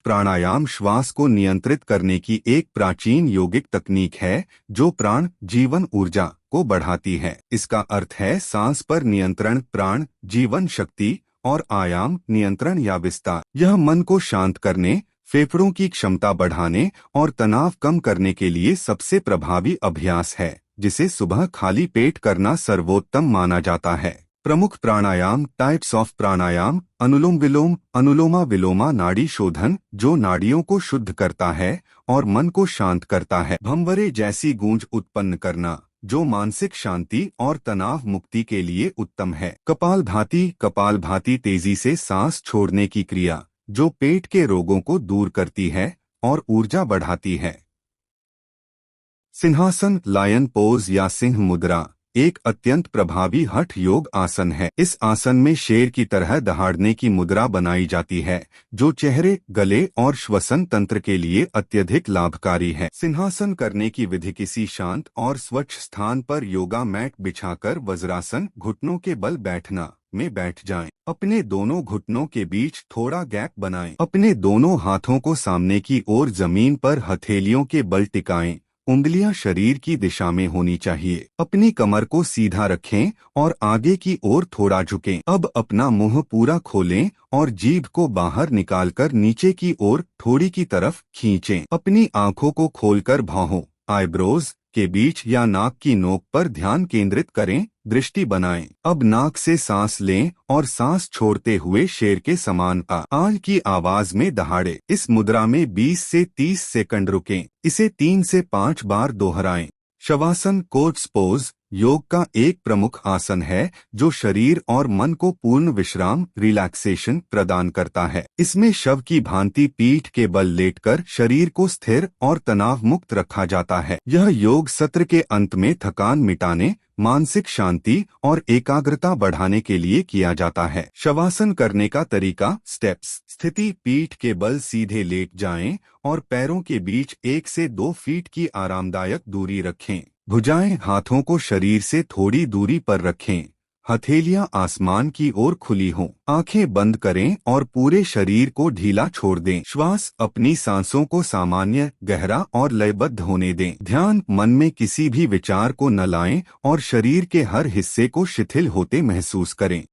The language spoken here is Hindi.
प्राणायाम श्वास को नियंत्रित करने की एक प्राचीन योगिक तकनीक है जो प्राण जीवन ऊर्जा को बढ़ाती है। इसका अर्थ है सांस पर नियंत्रण, प्राण जीवन शक्ति और आयाम नियंत्रण या विस्तार। यह मन को शांत करने, फेफड़ों की क्षमता बढ़ाने और तनाव कम करने के लिए सबसे प्रभावी अभ्यास है, जिसे सुबह खाली पेट करना सर्वोत्तम माना जाता है। प्रमुख प्राणायाम टाइप्स ऑफ प्राणायाम: अनुलोम विलोम, अनुलोमा विलोमा नाड़ी शोधन जो नाड़ियों को शुद्ध करता है और मन को शांत करता है। भंवरे जैसी गूंज उत्पन्न करना जो मानसिक शांति और तनाव मुक्ति के लिए उत्तम है। कपालभाति, कपालभाति तेजी से सांस छोड़ने की क्रिया जो पेट के रोगों को दूर करती है और ऊर्जा बढ़ाती है। सिंहासन, लायन पोज या सिंह मुद्रा एक अत्यंत प्रभावी हठ योग आसन है। इस आसन में शेर की तरह दहाड़ने की मुद्रा बनाई जाती है जो चेहरे, गले और श्वसन तंत्र के लिए अत्यधिक लाभकारी है। सिंहासन करने की विधि: किसी शांत और स्वच्छ स्थान पर योगा मैट बिछाकर वज्रासन घुटनों के बल बैठना में बैठ जाएं। अपने दोनों घुटनों के बीच थोड़ा गैप बनाएं। अपने दोनों हाथों को सामने की ओर जमीन पर हथेलियों के बल टिकाएं। उंगलियां शरीर की दिशा में होनी चाहिए। अपनी कमर को सीधा रखें और आगे की ओर थोड़ा झुकें। अब अपना मुंह पूरा खोलें और जीभ को बाहर निकालकर नीचे की ओर थोड़ी की तरफ खींचें। अपनी आंखों को खोलकर भौहों, आईब्रोज के बीच या नाक की नोक पर ध्यान केंद्रित करें, दृष्टि बनाएं। अब नाक से सांस लें और सांस छोड़ते हुए शेर के समान आ की आवाज में दहाड़े। इस मुद्रा में 20 से 30 सेकंड रुकें। इसे 3 से 5 बार दोहराएं। शवासन, कोट्स पोज योग का एक प्रमुख आसन है जो शरीर और मन को पूर्ण विश्राम, रिलैक्सेशन प्रदान करता है। इसमें शव की भांति पीठ के बल लेटकर शरीर को स्थिर और तनाव मुक्त रखा जाता है। यह योग सत्र के अंत में थकान मिटाने, मानसिक शांति और एकाग्रता बढ़ाने के लिए किया जाता है। शवासन करने का तरीका: स्टेप्स। स्थिति: पीठ के बल सीधे लेट जाएं और पैरों के बीच 1 से 2 फीट की आरामदायक दूरी रखें। भुजाएं हाथों को शरीर से थोड़ी दूरी पर रखें। हथेलियां आसमान की ओर खुली हों। आंखें बंद करें और पूरे शरीर को ढीला छोड़ दें। श्वास: अपनी सांसों को सामान्य, गहरा और लयबद्ध होने दें। ध्यान: मन में किसी भी विचार को न लाएं और शरीर के हर हिस्से को शिथिल होते महसूस करें।